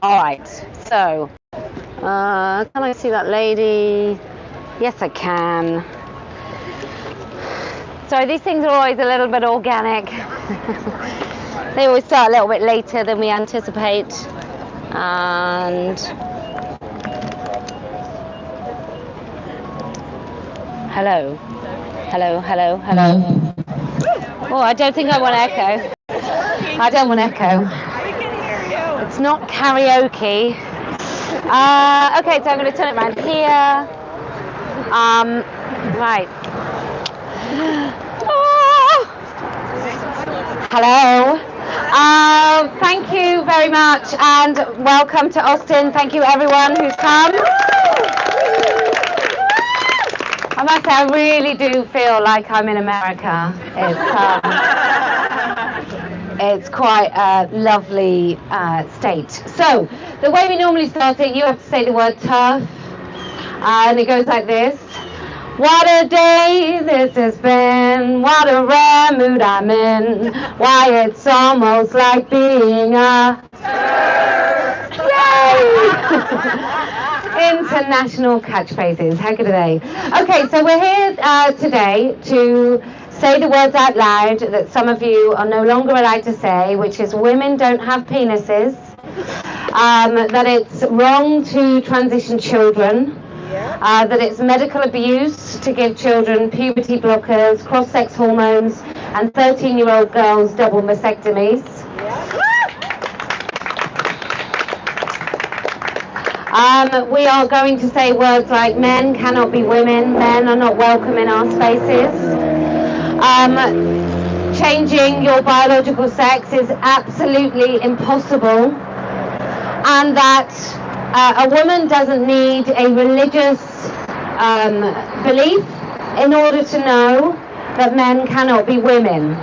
All right, so can I see that lady? Yes, I can. Sorry, these things are always a little bit organic. They always start a little bit later than we anticipate. And hello. Hello, hello, hello. Oh, I don't think I want echo. I don't want echo. It's not karaoke. Okay, so I'm going to turn it around here. Right. Oh. Hello. Thank you very much and welcome to Austin. Thank you everyone who's come. I must say, I really do feel like I'm in America. It's quite a lovely state. So, the way we normally start it, you have to say the word tough. And it goes like this. What a day this has been. What a rare mood I'm in. Why, it's almost like being a... Yay! International catchphrases. How good are they? Okay, so we're here today to say the words out loud that some of you are no longer allowed to say, which is women don't have penises, that it's wrong to transition children, that it's medical abuse to give children puberty blockers, cross-sex hormones, and 13-year-old girls double mastectomies. We are going to say words like men cannot be women, men are not welcome in our spaces. Changing your biological sex is absolutely impossible, and that a woman doesn't need a religious belief in order to know that men cannot be women.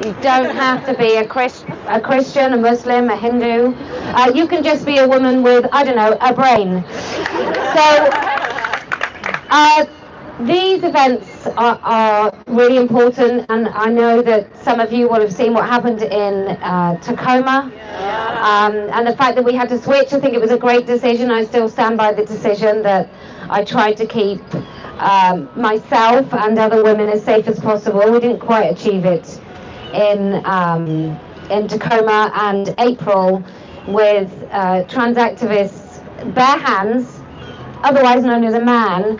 You don't have to be a Christian, a Muslim, a Hindu. You can just be a woman with, I don't know, a brain. So these events are really important, and I know that some of you will have seen what happened in Tacoma. And the fact that we had to switch, I think it was a great decision. I still stand by the decision that I tried to keep myself and other women as safe as possible. We didn't quite achieve it in Tacoma and April with trans activists' bare hands, otherwise known as a man.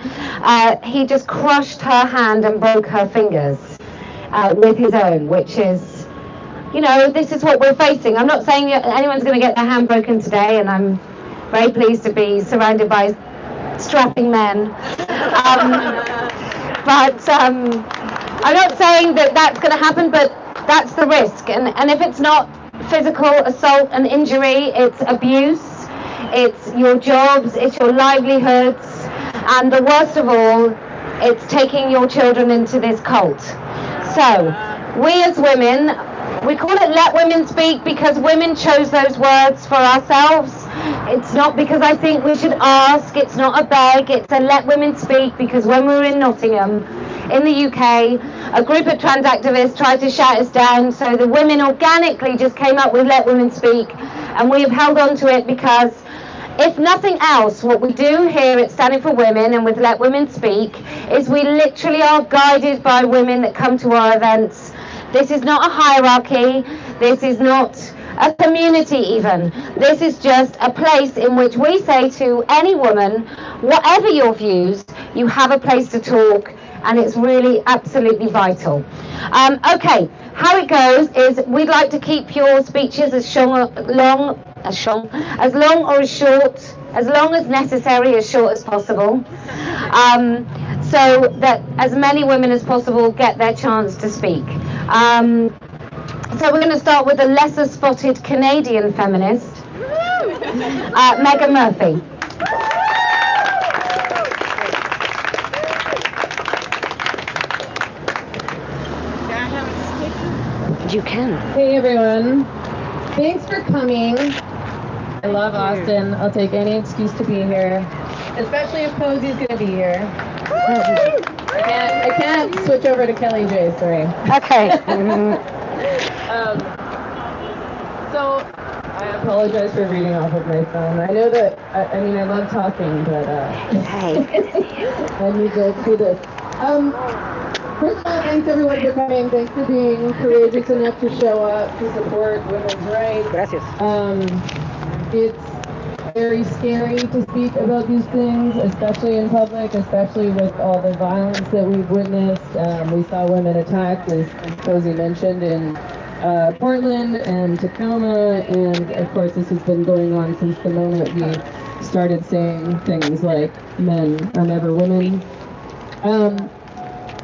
He just crushed her hand and broke her fingers with his own, which is, you know, this is what we're facing. I'm not saying anyone's going to get their hand broken today, and I'm very pleased to be surrounded by strapping men. But I'm not saying that that's going to happen, but that's the risk. And if it's not physical assault and injury, it's abuse, it's your jobs, it's your livelihoods, and the worst of all, it's taking your children into this cult. So, we as women, we call it Let Women Speak because women chose those words for ourselves. It's not because I think we should ask, it's not a beg, it's a Let Women Speak because when we were in Nottingham, in the UK, a group of trans activists tried to shout us down, so the women organically just came up with Let Women Speak, and we have held on to it because if nothing else, what we do here at Standing for Women and with Let Women Speak is we literally are guided by women that come to our events. This is not a hierarchy, this is not a community even. This is just a place in which we say to any woman, whatever your views, you have a place to talk, and it's really absolutely vital. Okay, how it goes is we'd like to keep your speeches as long or as short, as long as necessary, as short as possible, so that as many women as possible get their chance to speak. So we're going to start with a lesser spotted Canadian feminist, Megan Murphy. You can. Hey everyone, thanks for coming. I love Austin. I'll take any excuse to be here, especially if Posie's gonna be here. I can't switch over to Kellie-Jay, sorry. Okay. So I apologize for reading off of my phone. I know that, I mean, I love talking, but Hey. I need to do this. First of all, thanks everyone for coming. Thanks for being courageous enough to show up to support women's rights. Gracias. It's very scary to speak about these things, especially in public, especially with all the violence that we've witnessed. We saw women attacked, as Posie mentioned, in Portland and Tacoma, and of course this has been going on since the moment we started saying things like men are never women.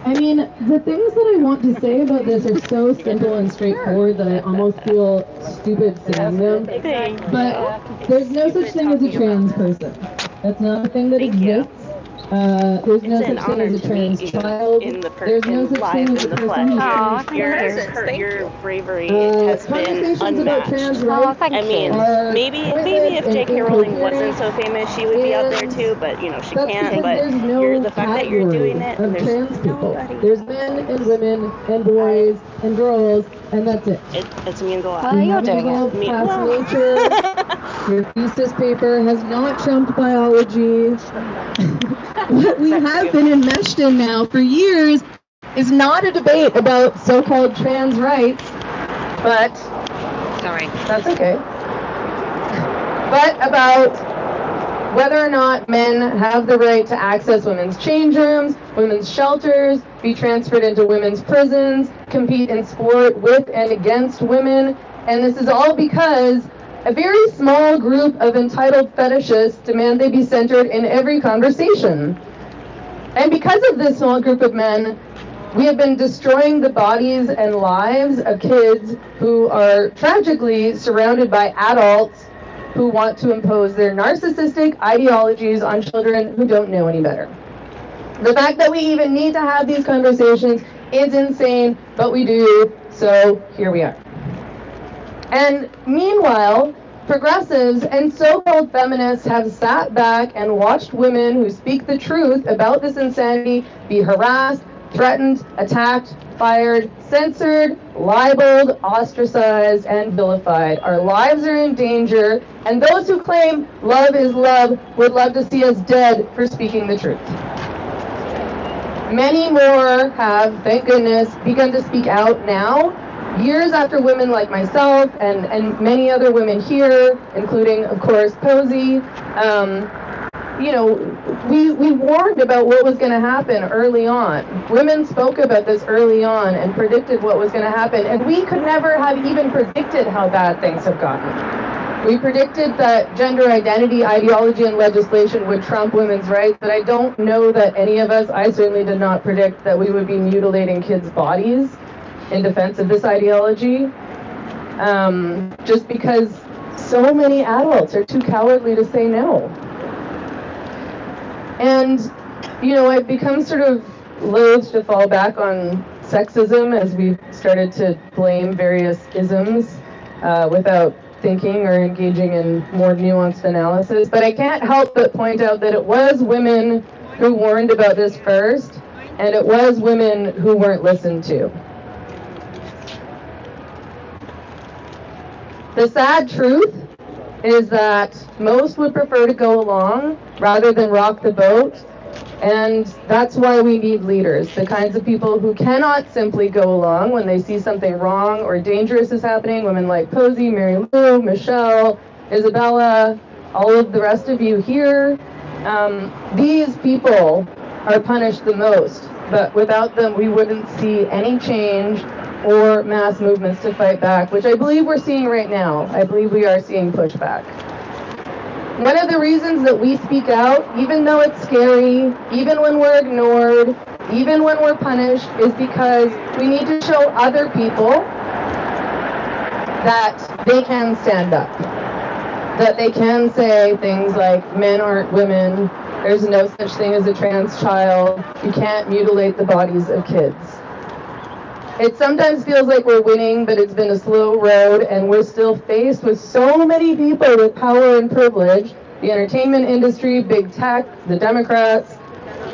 I mean, the things that I want to say about this are so simple and straightforward that I almost feel stupid saying them. But there's no such thing as a trans person. That's not a thing that exists. There's no such thing as a trans child. There's no such thing as a person who's Your bravery has been unmatched. Thank I mean, you. maybe if J.K. Rowling wasn't so famous, she would be out there too. But you know, she can't. But the fact that you're doing it, and there's trans people. nobody. There's men and women and boys and girls, and that's it. It means a lot. Well, you're doing it. Past nature. Your thesis paper has not trumped biology. What we have been enmeshed in now for years is not a debate about so-called trans rights, but Sorry. that's okay. But about whether or not men have the right to access women's change rooms, women's shelters, be transferred into women's prisons, compete in sport with and against women, and this is all because a very small group of entitled fetishists demand they be centered in every conversation. And because of this small group of men, we have been destroying the bodies and lives of kids who are tragically surrounded by adults who want to impose their narcissistic ideologies on children who don't know any better. The fact that we even need to have these conversations is insane, but we do, so here we are. And meanwhile, progressives and so-called feminists have sat back and watched women who speak the truth about this insanity be harassed, threatened, attacked, fired, censored, libeled, ostracized, and vilified. Our lives are in danger, and those who claim love is love would love to see us dead for speaking the truth. Many more have, thank goodness, begun to speak out now, years after women like myself and many other women here, including, of course, Posie. You know, we warned about what was going to happen early on. Women spoke about this early on and predicted what was going to happen, and we could never have even predicted how bad things have gotten. We predicted that gender identity, ideology, and legislation would trump women's rights, but I don't know that any of us, I certainly did not predict that we would be mutilating kids' bodies in defense of this ideology, just because so many adults are too cowardly to say no. And, you know, I've become sort of loath to fall back on sexism as we've started to blame various isms without thinking or engaging in more nuanced analysis. But I can't help but point out that it was women who warned about this first, and it was women who weren't listened to. The sad truth is that most would prefer to go along rather than rock the boat, and that's why we need leaders, the kinds of people who cannot simply go along when they see something wrong or dangerous is happening. Women like Posie, Mary Lou, Michelle, Isabella, all of the rest of you here. These people are punished the most, but without them we wouldn't see any change or mass movements to fight back, which I believe we're seeing right now. I believe we are seeing pushback. One of the reasons that we speak out, even though it's scary, even when we're ignored, even when we're punished, is because we need to show other people that they can stand up, that they can say things like, men aren't women, there's no such thing as a trans child, you can't mutilate the bodies of kids. It sometimes feels like we're winning, but it's been a slow road, and we're still faced with so many people with power and privilege, the entertainment industry, big tech, the Democrats,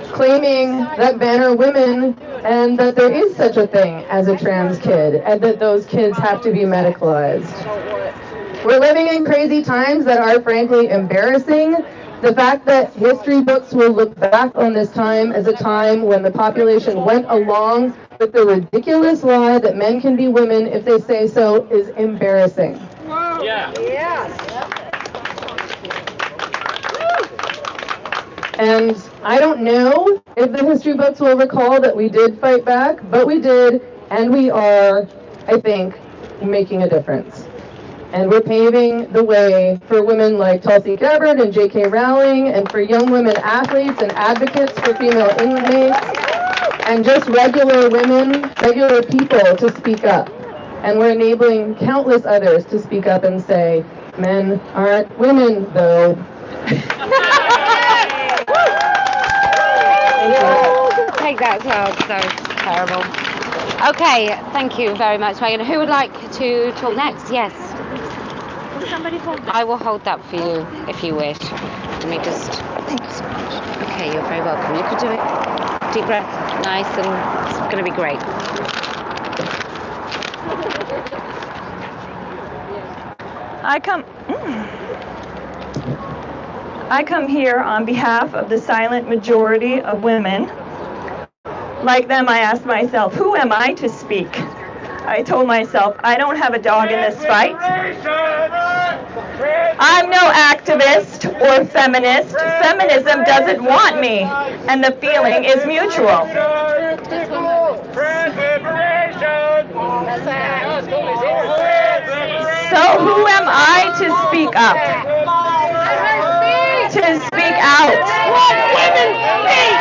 claiming that men are women and that there is such a thing as a trans kid and that those kids have to be medicalized. We're living in crazy times that are frankly embarrassing. The fact that history books will look back on this time as a time when the population went along with the ridiculous lie that men can be women if they say so is embarrassing. Yeah. And I don't know if the history books will recall that we did fight back, but we did, and we are, I think, making a difference. And we're paving the way for women like Tulsi Gabbard and J.K. Rowling, and for young women athletes and advocates for female inmates, and just regular women, regular people to speak up. And we're enabling countless others to speak up and say, men aren't women, though. Take that as well, so terrible. Okay, thank you very much, Megan. Who would like to talk next? Yes. Will somebody hold that? I will hold that for you if you wish. Let me just. Thank you so much. Okay, you're very welcome. You could do it. Deep breath, nice, and it's going to be great. I come here on behalf of the silent majority of women. Like them, I asked myself, who am I to speak? I told myself, I don't have a dog in this fight. I'm no activist or feminist. Feminism doesn't want me, and the feeling is mutual. So who am I to speak up? To speak out? Women speak!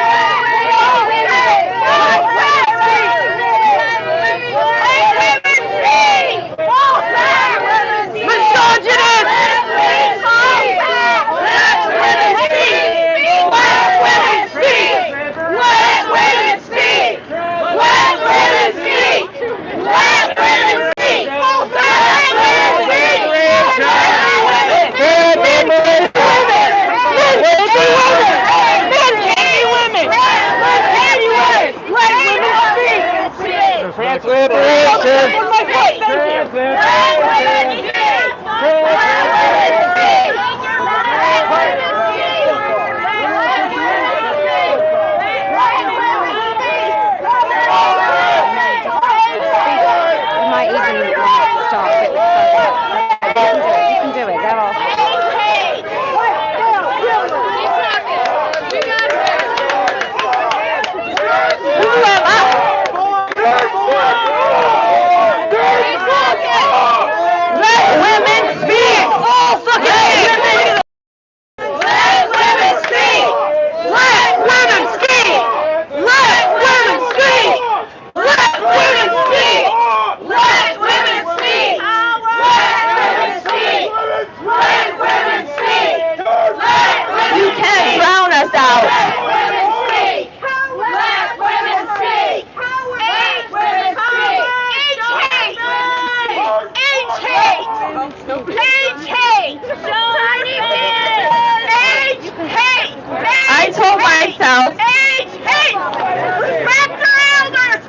I told myself,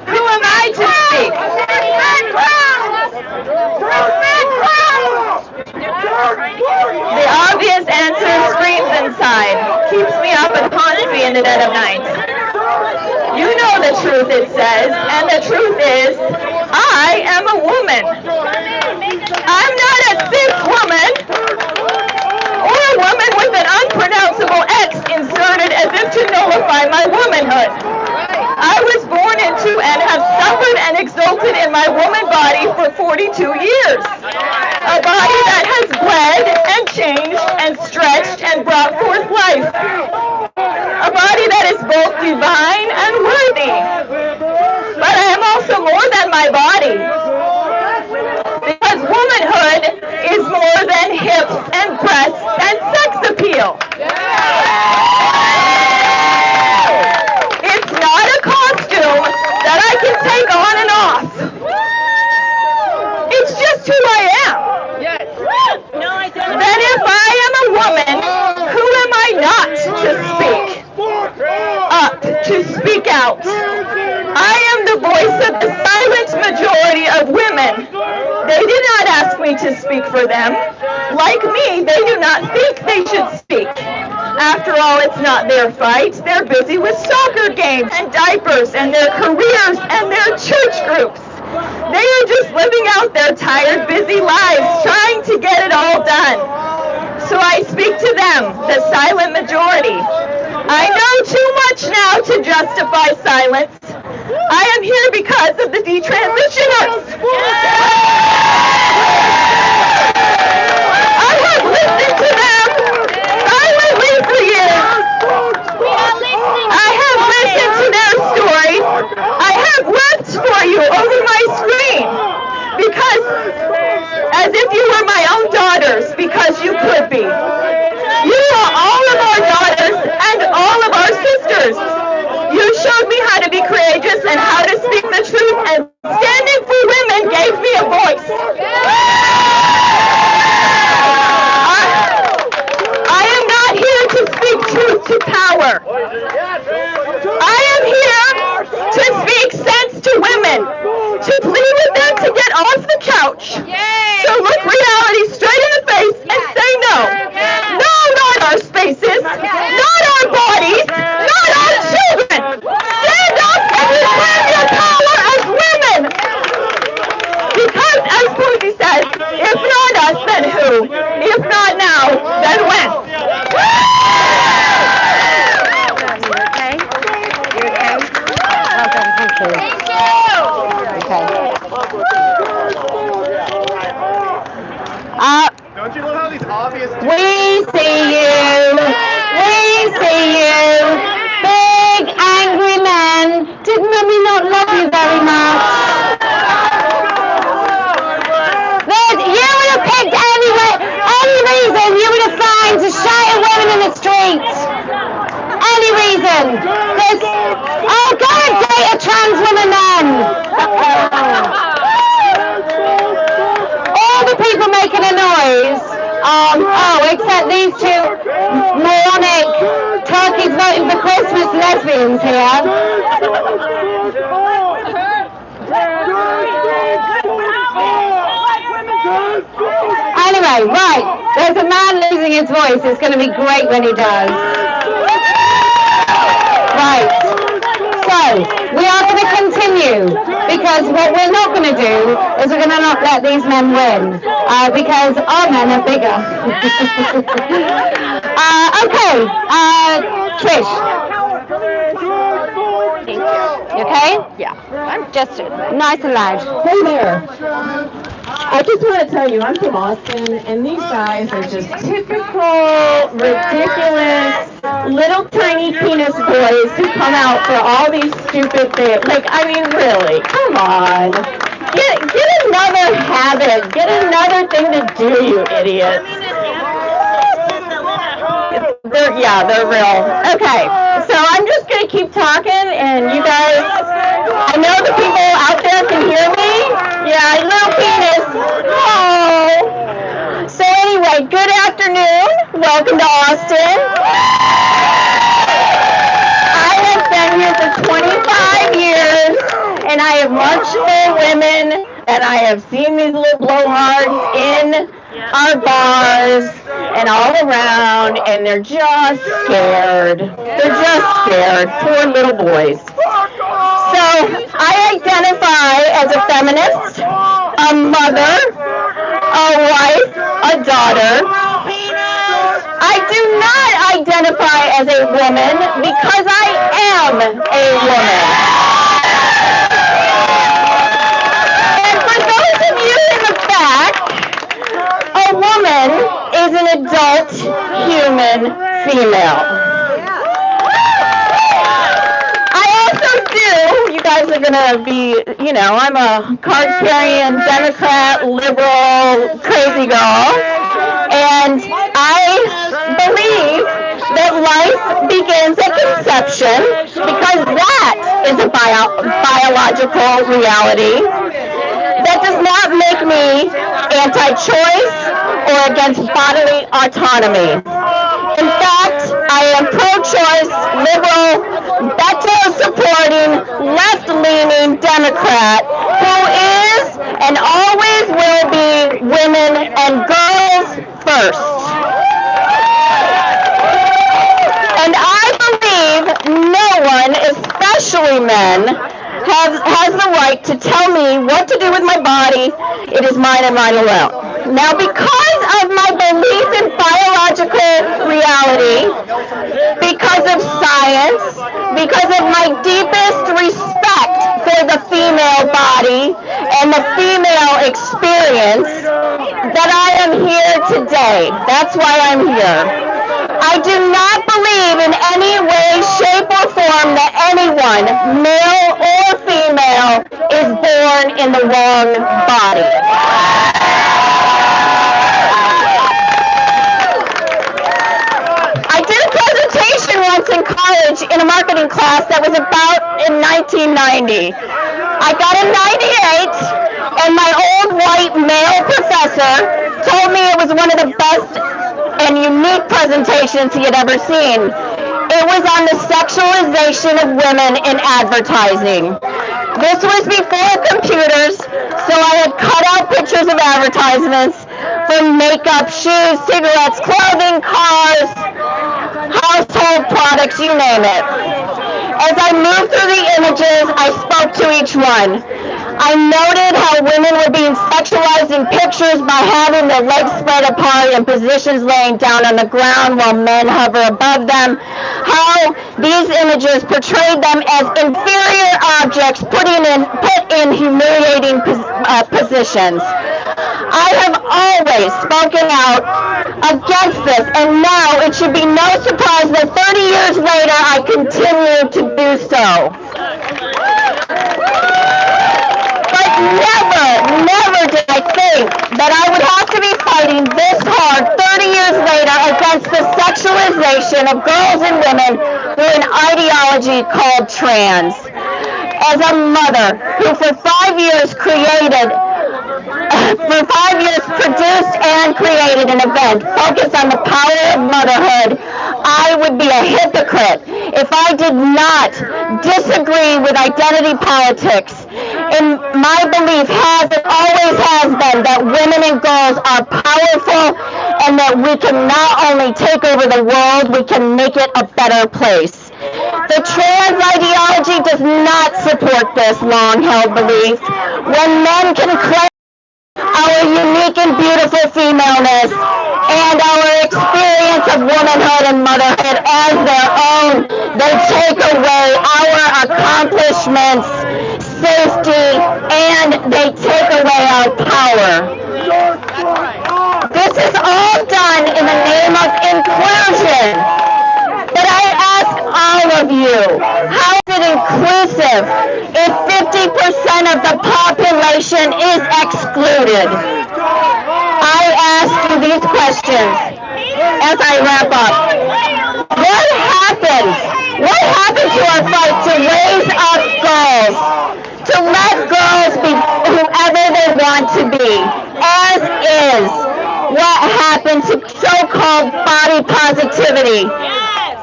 who am I to speak? The obvious answer screams inside, keeps me up and haunts me in the dead of night. You know the truth, it says, and the truth is, I am a woman. I'm not a cis woman, or a woman with an unpronounceable X inserted as if to nullify my womanhood. I was born into and have suffered and exulted in my woman body for 42 years. A body that has bled and changed and stretched and brought forth life. A body that is both divine and worthy. But I am also more than my body. Because womanhood is more than hips and breasts and sex appeal. It's not a costume that I can take on and off. It's just who I am. Then if I am a woman, who am I not to speak up? to speak out. I am the voice of the silent majority of women. They did not ask me to speak for them. Like me, they do not think they should speak. After all, it's not their fight. They're busy with soccer games and diapers and their careers and their church groups. They are just living out their tired, busy lives, trying to get it all done. So I speak to them, the silent majority. I know too much now to justify silence. I am here because of the detransitioners. I have listened to them silently for years. I have listened to their stories. I have wept for you over my screen because, as if you were my own daughters, because you could be. You are all of our daughters and all of our sisters. You showed me how to be courageous and how to speak the truth, and standing for women gave me a voice. I am not here to speak truth to power. I am here to speak sense to women, to plead with them to get off the couch, to look reality straight in the face and say no. No, not our spaces, not our bodies, not our children. Stand up and reclaim your power as women. Because, as Posie says, if not us, then who? If not now, then when? Don't you love how these obvious... We see you. We see you. Big angry men. Did Mummy not love you very much? You would have picked any reason you would have found to shout at women in the street. Any reason. Oh, go and date a trans woman then. All the people making a noise. Except these two moronic turkeys voting for Christmas lesbians here. Anyway, right, there's a man losing his voice. It's going to be great when he does. Right, so we are going to continue, because what we're not going to do is we're going to not let these men win, because our men are bigger. Okay, Trish. You okay? Yeah. I'm just nice and loud. Hey there. I just want to tell you, I'm from Austin, and these guys are just typical, ridiculous, little tiny penis boys who come out for all these stupid things. Like, I mean, really, come on. Get another habit. Get another thing to do, you idiots. They're real. Okay, so I'm just going to keep talking, and you guys, I know the people out there can hear me. Yeah, little penis. Oh. So anyway, good afternoon. Welcome to Austin. I have been here for 25 years, and I have marched for women, and I have seen these little blowhards in our bars and all around, and they're just scared. They're just scared. Poor little boys. So I identify as a feminist, a mother, a wife, a daughter. I do not identify as a woman because I am a woman. And for those of you in the back, a woman is an adult human female. You guys are gonna be, I'm a card-carrying Democrat, liberal, crazy girl, and I believe that life begins at conception, because that is a biological reality. That does not make me anti-choice or against bodily autonomy. In fact, I am pro-choice, liberal, veto-supporting, left-leaning Democrat who is and always will be women and girls first. And I believe no one, especially men, has the right to tell me what to do with my body. It is mine and mine alone. Now, because of my belief in biological reality, because of science, because of my deepest respect for the female body and the female experience, that I am here today. That's why I'm here. I do not believe in any way, shape, or form that anyone, male or female, is born in the wrong body. I did a presentation once in college in a marketing class that was about in 1990. I got a 98, and my old white male professor told me it was one of the best and unique presentations he had ever seen. It was on the sexualization of women in advertising. This was before computers, so I had cut out pictures of advertisements for makeup, shoes, cigarettes, clothing, cars, household products, you name it. As I moved through the images, I spoke to each one. I noted how women were being sexualized in pictures by having their legs spread apart and positions laying down on the ground while men hover above them, how these images portrayed them as inferior objects put in humiliating positions. I have always spoken out against this, and now it should be no surprise that 30 years later I continue to do so. Never did I think that I would have to be fighting this hard 30 years later against the sexualization of girls and women through an ideology called trans. As a mother who for 5 years produced and created an event focused on the power of motherhood, I would be a hypocrite if I did not disagree with identity politics. And my belief has and always has been that women and girls are powerful and that we can not only take over the world, we can make it a better place. The trans ideology does not support this long-held belief. When men can claim our unique and beautiful femaleness and our experience of womanhood and motherhood as their own, they take away our accomplishments, safety, and they take away our power. This is all done in the name of inclusion. But I ask all of you, how is it inclusive if 50% of the population is excluded? I ask you these questions as I wrap up. What happened? What happened to our fight to raise up girls, to let girls be whoever they want to be, as is? What happened to so-called body positivity?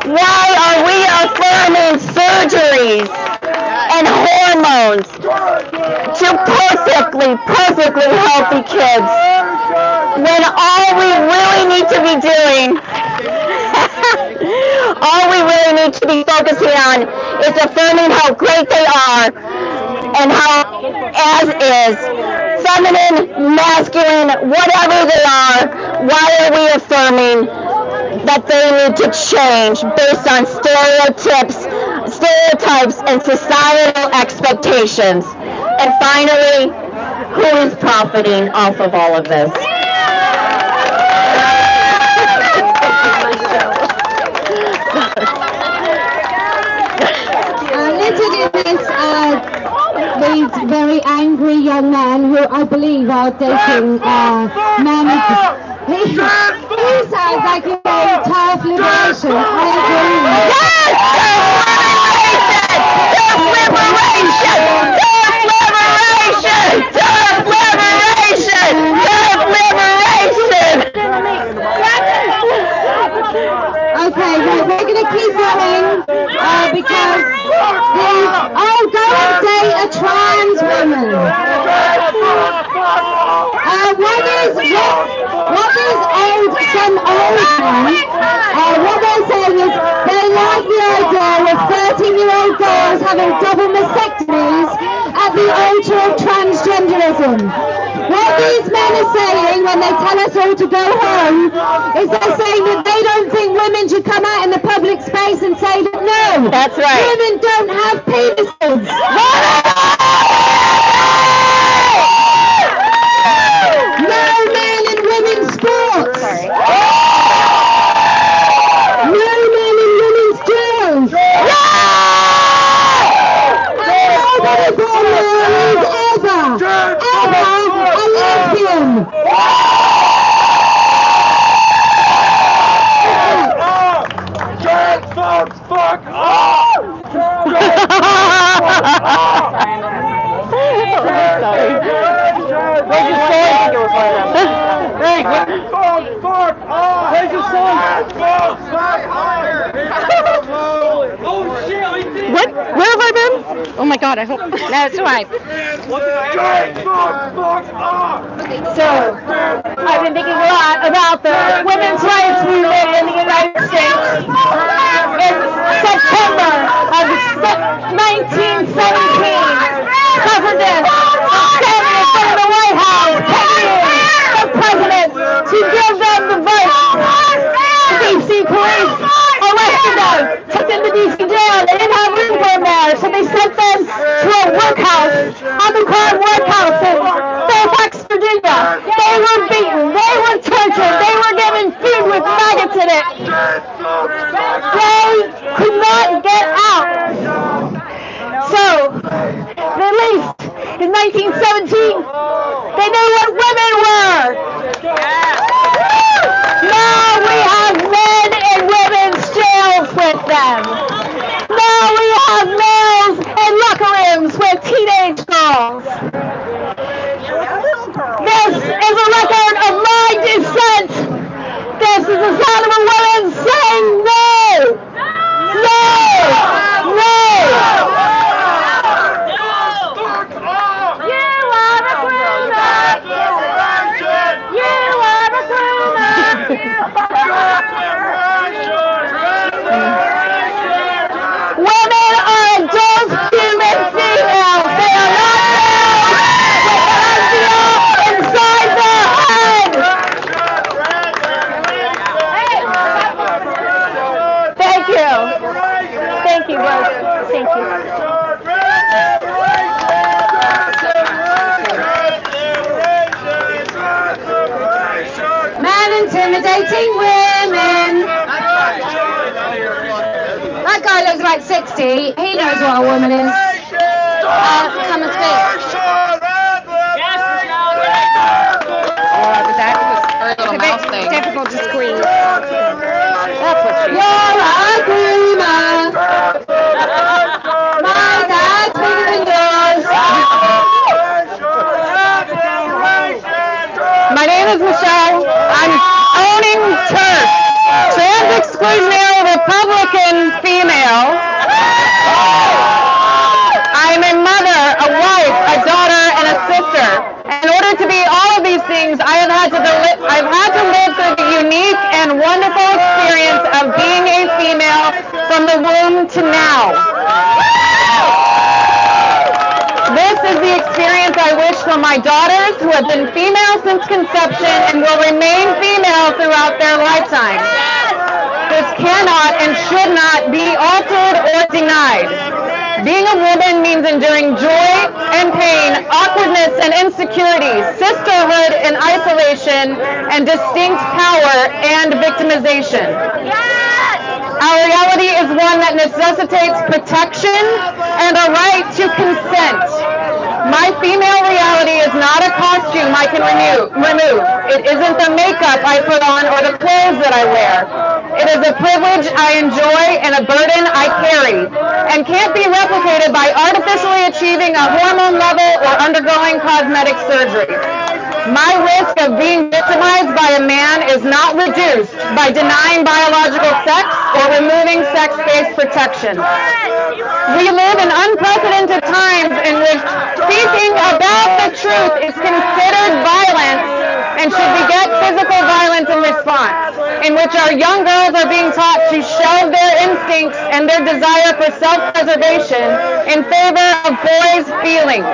Why are we affirming surgeries and hormones to perfectly healthy kids when all we really need to be doing, all we really need to be focusing on is affirming how great they are and how, as is, feminine, masculine, whatever they are, why are we affirming that they need to change based on stereotypes and societal expectations? And finally, who is profiting off of all of this? These very angry young men who I believe are dating men. He sounds like a very tough liberation. I agree. Yes! Tough liberation! Tough liberation! Tough liberation! Tough liberation! Okay, we're going to keep going because some old men, what they're saying is they like the idea of 13-year-old girls having double mastectomies at the altar of transgenderism. What these men are saying when they tell us all to go home is they're saying that they don't think women should come out in the public space and say that no, That's right. women don't have penises. No men in women's sports. No men in women's jails. Nobody born there is ever a lesbian. Fuck off! What? Where have I been? Oh my God, I hope. That's right. So, I've been thinking a lot about the women's rights movement in the United States. In September of 1917, President standing in front of the White House, begging the president to give them the vote. The D.C. police arrested them, took them to D.C. jail. They didn't have room for them there, so they sent them to a workhouse, underground workhouse in Fairfax, Virginia. They were beaten, they were tortured, they were given food with maggots in it. They could not get out. So, at least in 1917, they knew what women were. Now we have men in women's jails with them. Now we have males in locker rooms with teenage girls. This is a record of my dissent. This is the sound of a woman saying no! No! No! Women are adult human females. They are not males with an idea inside their head. Thank you. Thank you, Rose. Thank you. Man intimidating women. That guy looks like 60. He knows what a woman is. Come and speak. It's difficult to squeeze. That's what she is. You're a dreamer. My dad's bigger than yours. My name is Michelle. I'm owning turf. Trans exclusionary Republican female. I'm a mother, a wife, a daughter, and a sister. In order to be all of these things, I've had to live through the unique and wonderful experience of being a female from the womb to now. This is the experience I wish for my daughters, who have been female since conception and will remain female throughout their lifetime. This cannot and should not be altered or denied. Being a woman means enduring joy and pain, awkwardness and insecurity, sisterhood and isolation, and distinct power and victimization. Our reality is one that necessitates protection and a right to consent. My female reality is not a costume I can remove. It isn't the makeup I put on or the clothes that I wear. It is a privilege I enjoy and a burden I carry, and can't be replicated by artificially achieving a hormone level or undergoing cosmetic surgery. My risk of being victimized by a man is not reduced by denying biological sex or removing sex-based protection. We live in unprecedented times in which speaking about the truth is considered violence and should beget physical violence parental response, in which our young girls are being taught to shelve their instincts and their desire for self-preservation in favor of boys' feelings,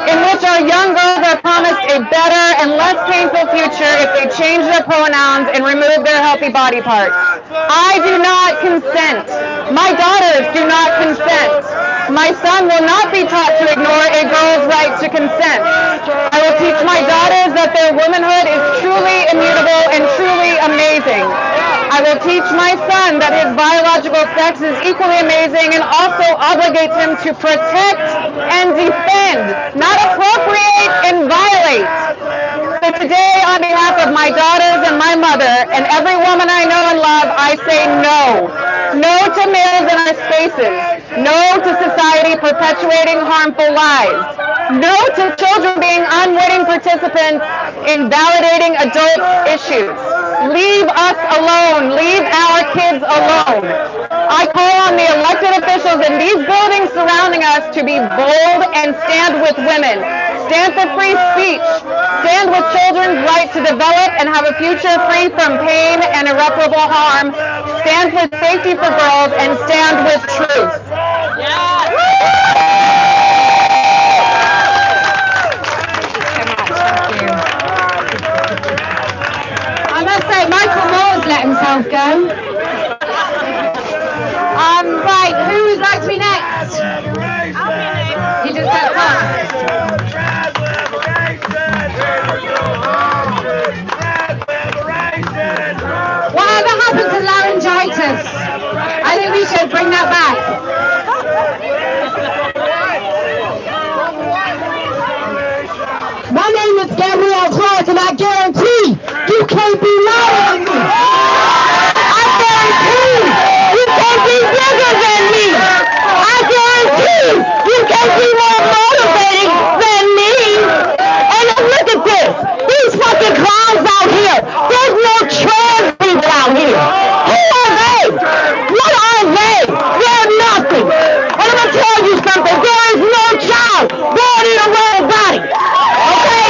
in which our young girls are promised a better and less painful future if they change their pronouns and remove their healthy body parts. I do not consent. My daughters do not consent. My son will not be taught to ignore a girl's right to consent. I will teach my daughters that their womanhood is truly immutable and truly amazing. I will teach my son that his biological sex is equally amazing and also obligates him to protect and defend, not appropriate and violate. So today, on behalf of my daughters and my mother and every woman I know and love, I say no. No to males in our spaces. No to society perpetuating harmful lies. No to children being unwitting participants in validating adult issues. Leave us alone. Leave our kids alone. I call on the elected officials in these buildings surrounding us to be bold and stand with women. Stand for free speech. Stand with children's right to develop and have a future free from pain and irreparable harm. Stand with safety for girls and stand with truth. I must say, Michael Moore's let himself go. Right, who would like to be next? You just got Whatever happened to laryngitis? I think we should bring that back. My name is Gabrielle Clark, and I guarantee you can't be louder than me. I guarantee you can't be bigger than me. I guarantee you can't be more motivating than me. And look at this. These fucking clowns out here. There's no trans people out here. Who are they? What are they? They're nothing. And I'm going to tell you something. There is no child born in a wrong body. Okay?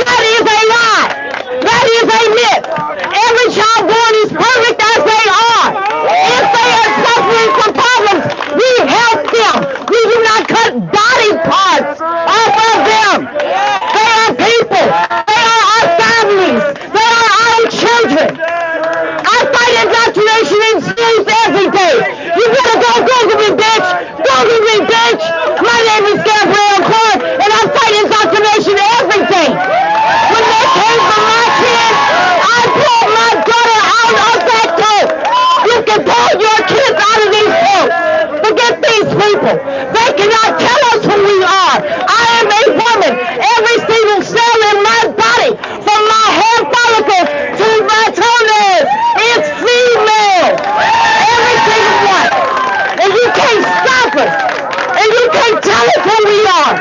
That is a lie. That is a myth. Every child born is perfect as they are. If they are suffering from problems, we help them. We do not cut body parts off of them. They are people. They are our families. They are our children. I fight indoctrination in schools every day. You better go Google me, bitch. Google me, bitch. My name is Gabrielle Clark, and I fight indoctrination every day. When they came for my kids, I pulled my daughter out of that coat. You can pull your kids out of these coats. Forget these people. They cannot tell us who we are. I am a woman. Every single cell in my body, from my hair follicles to my toenails, is female. Every single one. And you can't stop us. And you can't tell us who we are.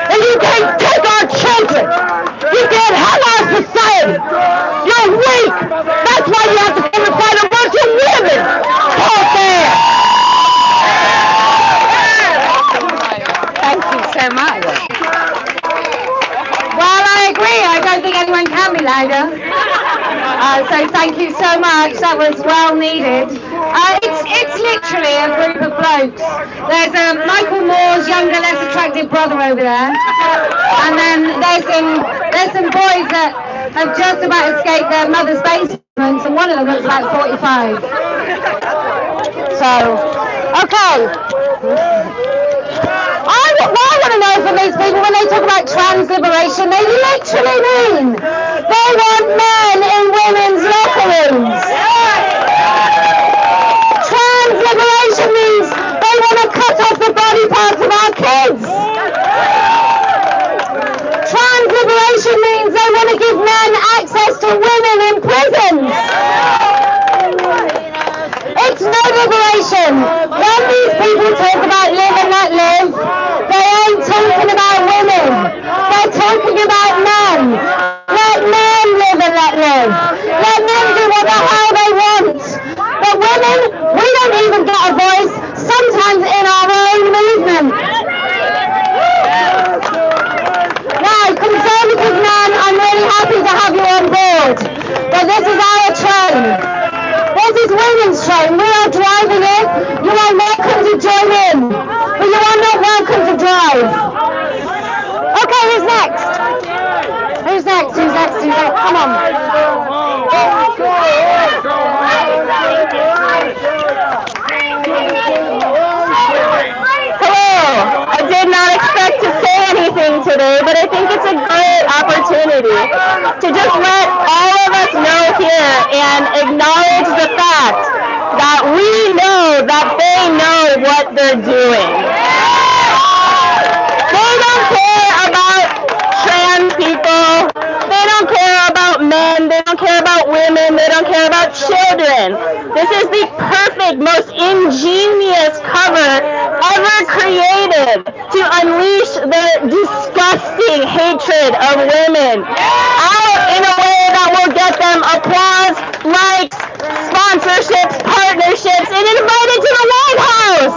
And you can't take our children. You can't have our society. You're weak. That's why you have to come and fight a bunch of women. Talk there. Thank you so much. Well, I agree. I don't think anyone can be louder. So thank you so much. That was well needed. It's literally a group of blokes. There's Michael Moore's younger, less attractive brother over there, and then there's some boys that have just about escaped their mother's basement, and one of them looks like 45. So, okay. I want to know from these people, when they talk about trans liberation, they literally mean they want men in women's locker rooms. Trans liberation means they want to cut off the body parts of our kids. Trans liberation means they want to give men access to women in prisons. It's no liberation. When these people talk about live and let live, they ain't talking about women. They're talking about men. Let men live and let live. Let men do what the hell they want. But women, we don't even get a voice, sometimes in our own movement. Now, conservative men, I'm really happy to have you on board. I think it's a great opportunity to just let all of us know here and acknowledge the fact that we know that they know what they're doing. They don't care about trans people. They don't care about men. They don't care about women. They don't care about children. This is the perfect, most ingenious cover ever created to unleash their disgusting hatred of women out in a way that will get them applause, likes, sponsorships, partnerships, and invited to the White House.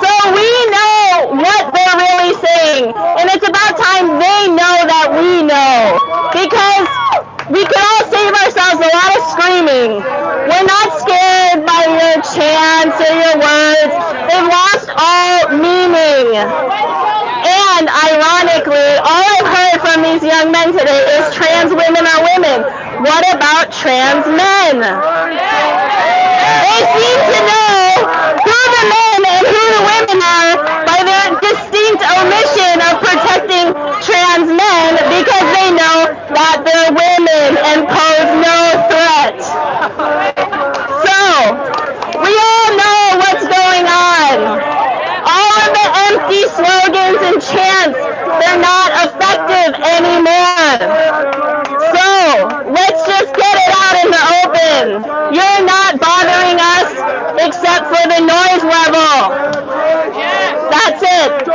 So we know what they're really saying, and it's about time they know that we know, because we can all save ourselves a lot of screaming. We're not scared by your chants or your words. They've lost all meaning. And ironically, all I've heard from these young men today is trans women are women. What about trans men? They seem to know who the men and who the women are by their distinct omission of protecting trans men, because they know that they're women and pose no threat. So, we all know what's going on. All of the empty slogans and chants, they're not effective anymore. So, let's just get it out in the open. You're not bothering us except for the noise level. That's it.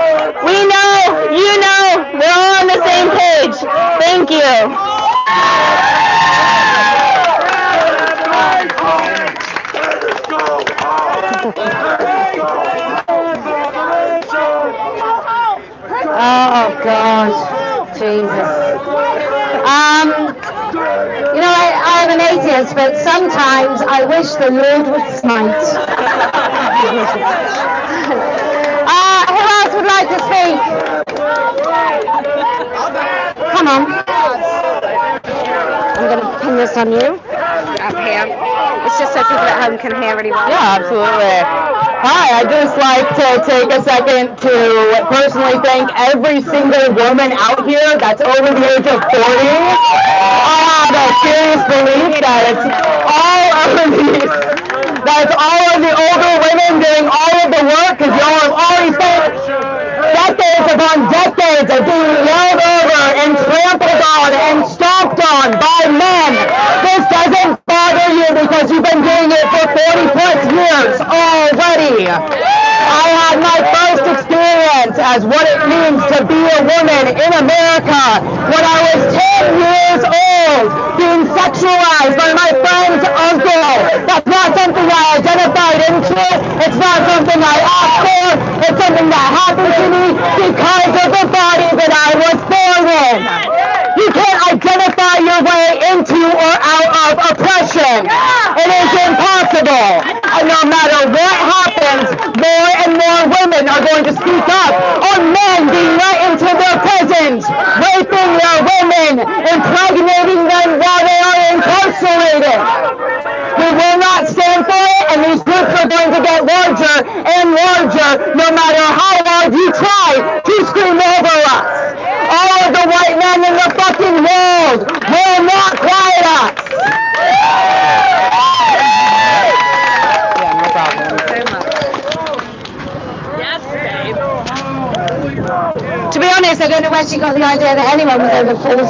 We know, you know, we're all on the same page. Thank you. Oh, God. Jesus. You know, I'm an atheist, but sometimes I wish the Lord would smite. Who else would like to speak? Come on. I'm going to pin this on you. Up here. It's just so people at home can hear really well. Yeah, absolutely. Hi, I'd just like to take a second to personally thank every single woman out here that's over the age of 40. I have a serious belief that it's all of the older women doing all of the work, because y'all have already spent decades upon decades of being yelled over and trampled on and stomped on by men. This doesn't bother you because you've been doing it for 40 plus years already. I had my first experience as what it means to be a woman in America when I was 10 years old, being sexualized by my friend's uncle. That's not something I identified into. It's not something I asked for. It's something that happened to me because of the body that I was born in. You can't identify your way into or out of oppression. It is impossible. And no matter what happens, more and more women are going to speak up on men being let into their prisons, raping their women, impregnating them while they are incarcerated. We will not stand for it, and these groups are going to get larger and larger no matter how hard you try to scream over us. All of the white men in the fucking world will not quiet us. Yeah, no problem. To be honest, I don't know where she got the idea that anyone was over 40.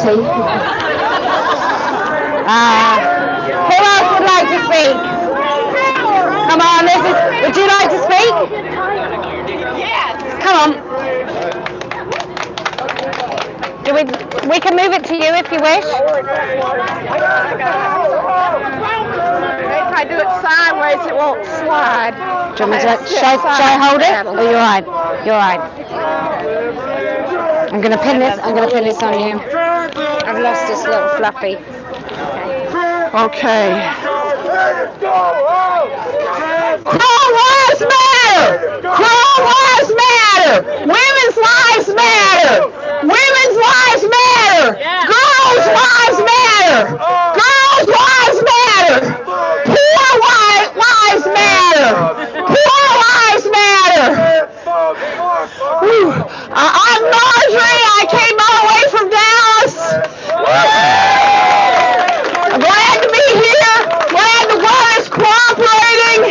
Who else would like to speak? Come on, would you like to speak? Yes. Come on. We can move it to you if you wish. If I do it sideways, it won't slide. Do you want me to, should I hold it? Oh, you're right. You're right. I'm going to pin this on you. I've lost this little fluffy. Okay. Crawl lives matter! Crawl lives matter! Women's lives matter! Women's lives matter! Girls' lives matter! Girls' lives matter! Poor white lives matter! Poor lives matter! I'm Marjorie. I came all the way from Dallas. I'm glad to be here. Glad the world is cooperating.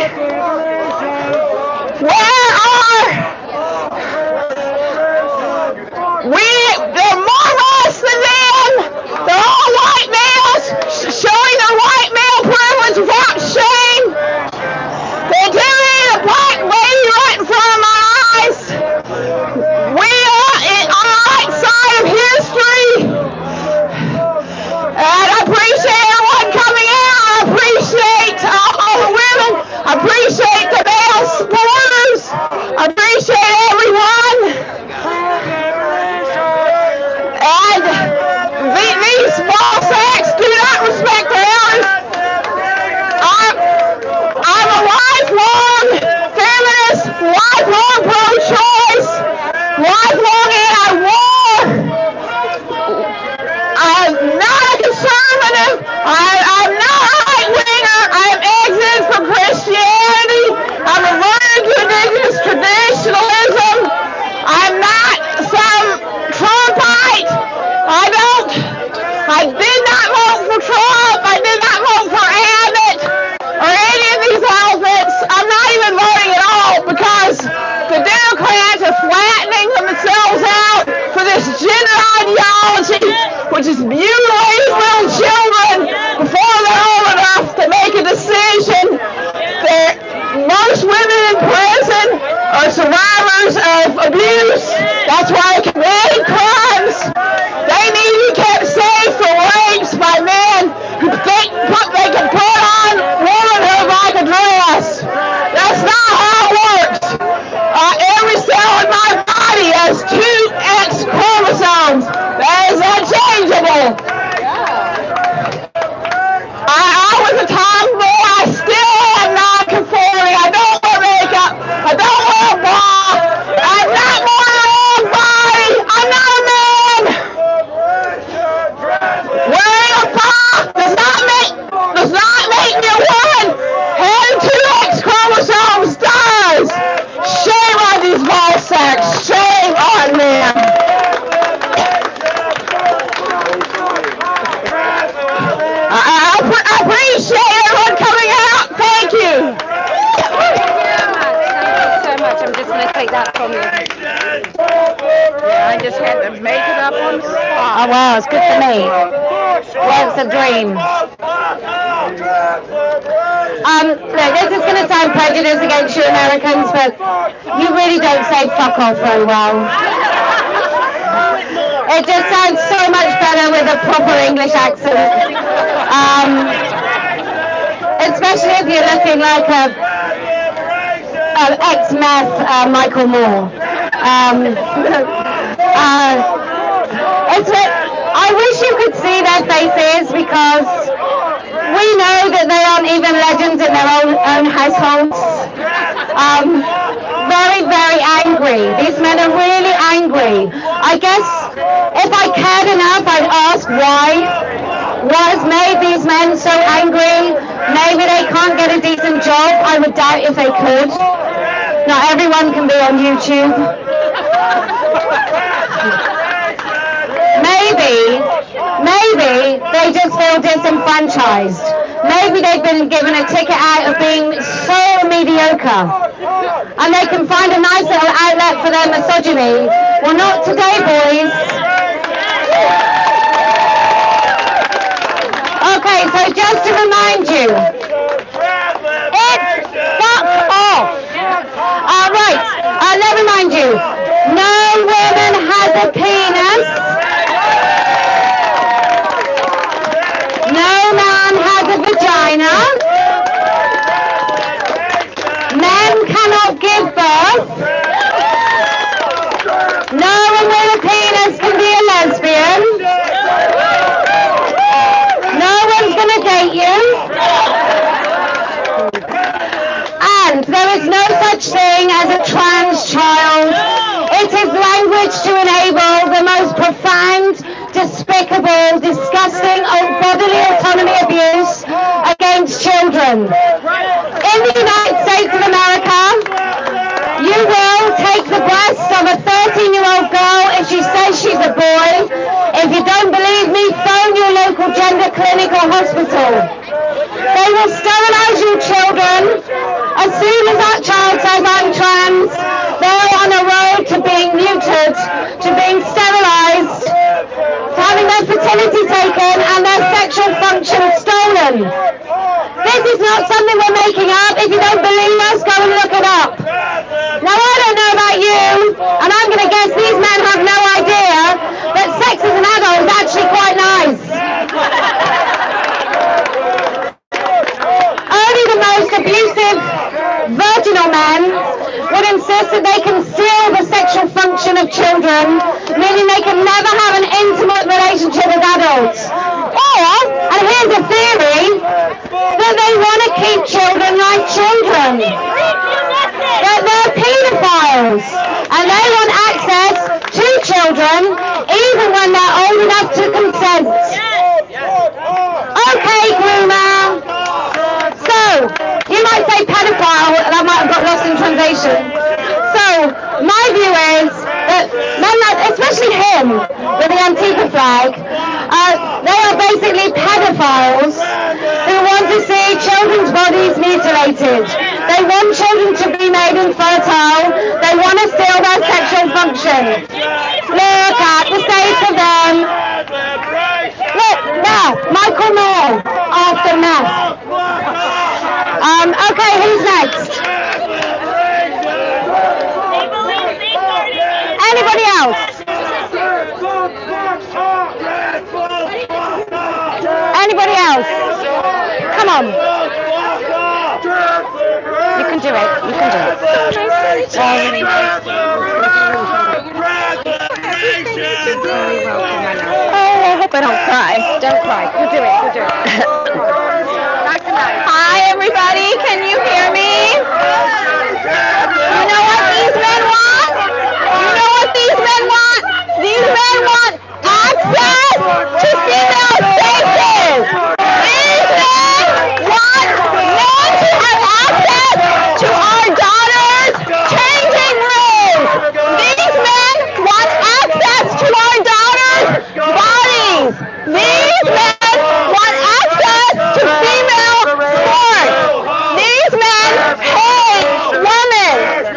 Where are we? They're more of us than them. They're all white males showing their white male privilege without shame. They're doing a black lady right in front of my eyes. We are on the right side of history. And I appreciate everyone coming out. I appreciate all the women. I appreciate the male supporters. I appreciate everyone. And these small sacks do not respect the elders. I'm a lifelong feminist, lifelong pro-choice, lifelong anti-war. I'm not a conservative. I'm not a right-winger. I'm exited from Christianity. I'm allergic to indigenous traditionalism. I'm not some Trumpite. I did not vote for Trump. I did not vote for Abbott or any of these outfits. I'm not even voting at all because the Democrats are flattening themselves out for this gender ideology, which is mutilating little children before they're old enough to make a decision. Most women in prison are survivors of abuse. That's why they committed crimes. They need to be kept safe from rapes by men who think they can put on womanhood like a dress. That's not how it works. Every cell in my body has 2 X chromosomes. That is unchangeable. I was a tomboy. I still am non-conforming. I don't wear makeup. I don't wear a bra. I'm not born in my own body. I'm not a man. Wearing a bra does not make me a woman. Having 2 X chromosomes does. Shame on these ball sacks. Shame on them. I appreciate everyone coming out. Thank you. Thank you so much. I'm just going to take that from you. Yeah, I just had to make it up on the spot. Oh, wow, it's good for me. Well, it's a dream. Look, this is going to sound prejudiced against you Americans, but you really don't say fuck off very well. It just sounds so much better with a proper English accent. Especially if you're looking like a ex-meth Michael Moore. I wish you could see their faces because we know that they aren't even legends in their own households. Very, very angry. These men are really angry. I guess if I cared enough, I'd ask why. What has made these men so angry? Maybe they can't get a decent job. I would doubt if they could. Not everyone can be on YouTube. Maybe they just feel disenfranchised. Maybe they've been given a ticket out of being so mediocre. And they can find a nice little outlet for their misogyny. Well, not today, boys. Okay, so just to remind you, it's fuck off. Right, let me remind you, no woman has a penis. No man has a vagina. Men cannot give birth. No one with a penis can be a lesbian. No one's gonna date you. And there is no such thing as a trans child. It is language to enable the most profound, despicable, disgusting, bodily autonomy abuse against children. In the United States of America, you will take the breast of a 13 tortured, to being sterilized, to having their fertility taken and their sexual function stolen. This is not something we're making up. If you don't believe us, go and look it up. Now, I don't know about you, and I'm going to guess these men have no idea that sex as an adult is actually quite nice. Only the most abusive, virginal men would insist that they can steal the sexual function of children, meaning they can never have an intimate relationship with adults. Or, and here's a theory, that they want to keep children like children. That they're paedophiles, and they want access to children even when they're old enough to consent. Okay, groomer. So, you might say pedophile, and I might have got lost in translation. So, my view is that men like, especially him with the Antifa flag, they are basically pedophiles who want to see children's bodies mutilated. They want children to be made infertile. They want to steal their sexual function. Look at the state of them. Look, there, Michael Moore, after meth. Okay, who's next? Anybody else? Anybody else? Come on. You can do it. You can do it. Oh, I hope I don't cry. Don't cry. You do it. You do it. Hi, everybody. Can you hear me? You know what these men want? You know what these men want? These men want access to female spaces. These men want men to have access to our daughters' changing rooms. These men want access to our daughters' bodies. These men want access to female sports. These men hate women.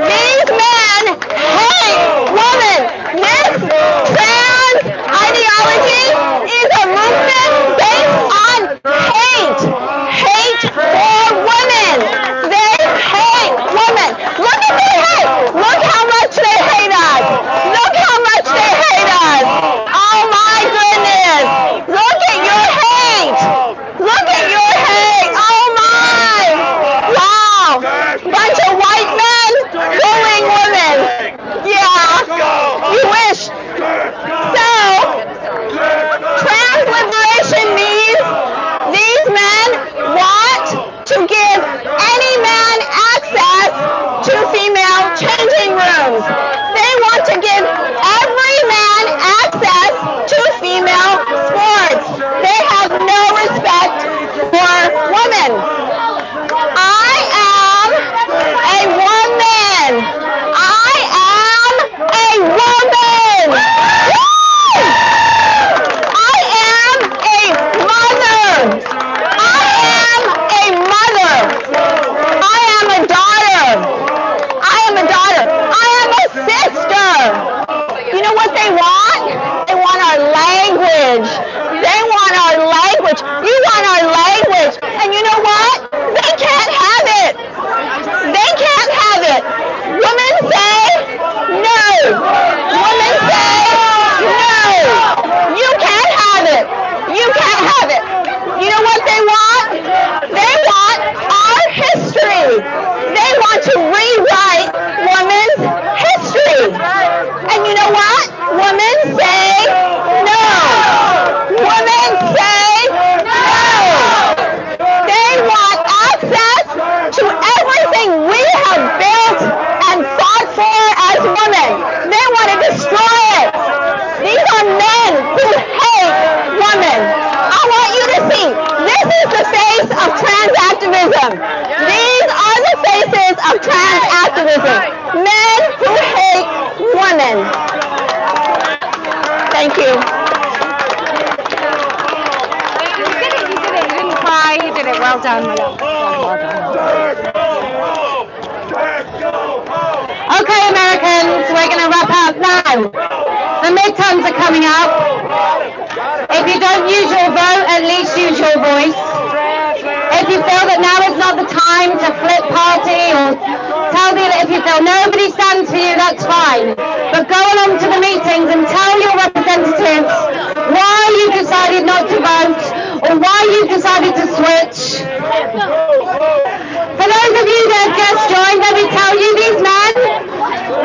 These men hate women. This trans ideology is a movement based on hate. Hate for women. They hate women. Look at their hate. Look how much they hate us. Look how much they hate us. Oh my goodness. Look at your hate. Look at your hate. Oh my. Wow. Bunch of white men bullying women. Yeah. You wish. So, trans liberation means these men want to give any man access to female changing rooms. They want to give every man access to female sports. They have no respect for women. I am a woman. I am a woman. Woo! I am a mother. I am a mother. I am a daughter. I am a daughter. I am a sister. You know what they want? They want our language. They want our language. You want our language. And you know what? They can't have it. They can't have it. Women say no. Women say no. You can't have it. You can't have it. You know what they want? They want our history. They want to rewrite women's history. And you know what? Women say no. Women say no. They want access to everything we have built and fought for as women. They want to destroy it. These are men who hate women. I want you to see, this is the face of trans activism. These are the faces of trans activism. Men who hate women. Thank you. You did it. You didn't cry. You did it. Well done, my love. Well done. Okay, Americans, we're going to wrap up Now, the midterms are coming up. If you don't use your vote, at least use your voice. If you feel that now is not the time to flip party or tell the, if you feel nobody stands for you, that's fine. But go along to the meetings and tell your representatives why you decided not to vote or why you decided to switch. For those of you that have just joined, let me tell you, these men,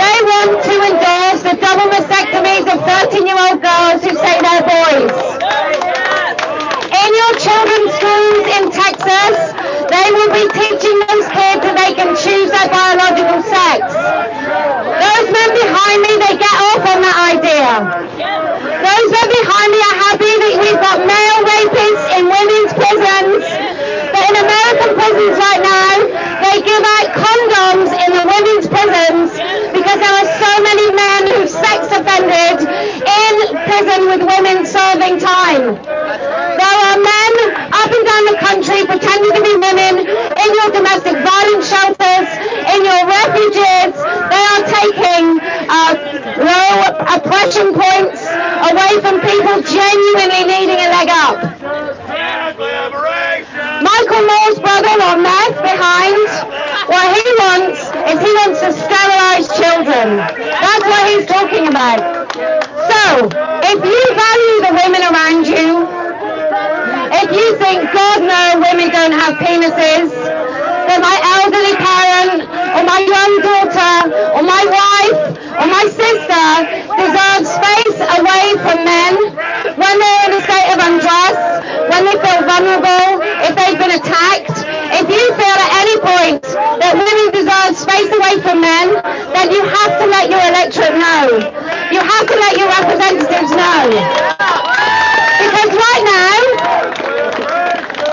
they want to endorse the double mastectomies of 13-year-old girls who say they're boys. In your children's schools in Texas, they will be teaching those kids that they can choose their biological sex. Those men behind me, they get off on that idea. Those men behind me are happy that we've got male rapists in women's prisons. But in American prisons right now, they give out condoms in the women's prisons because there are so many men who sex offended in prison with women serving time. There are men up and down the country pretending to be women in your domestic violence shelters, in your refuges. They are taking low oppression points away from people genuinely needing a leg up. Michael Moore's brother on meth behind, what he wants is he wants to sterilize children. That's what he's talking about. So, if you value the women around you, if you think, God no, women don't have penises, that my elderly parent, or my young daughter, or my wife, or my sister deserves space away from men when they're in a state of undress, when they feel vulnerable, if they've been attacked. If you feel at any point that women deserve space away from men, then you have to let your electorate know. You have to let your representatives know. Because right now,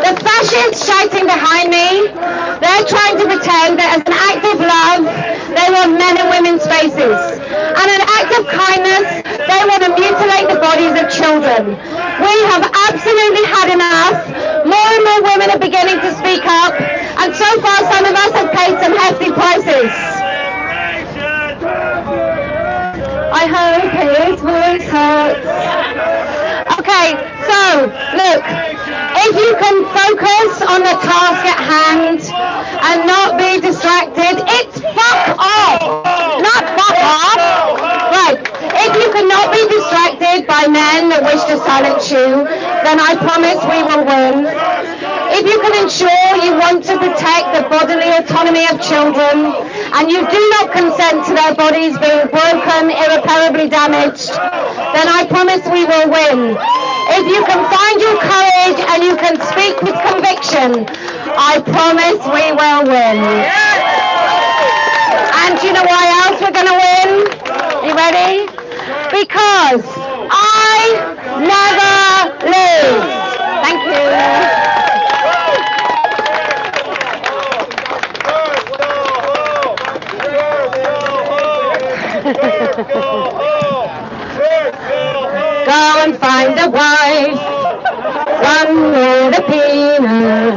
the fascists shouting behind me, they're trying to pretend that as an act of love, they want men and women's faces. And an act of kindness, they want to mutilate the bodies of children. We have absolutely had enough. More and more women are beginning to speak up. And so far, some of us have paid some hefty prices. I hope his voice hurts. Okay, so, look. If you can focus on the task at hand and not be distracted, it's fuck off, not fuck off. Right, if you cannot be distracted by men that wish to silence you, then I promise we will win. If you can ensure you want to protect the bodily autonomy of children and you do not consent to their bodies being broken, irreparably damaged, then I promise we will win. If you can find your courage and you can speak with conviction, I promise we will win. And do you know why else we're going to win? You ready? Because I never lose. Thank you. Go and find a wife, one with a penis.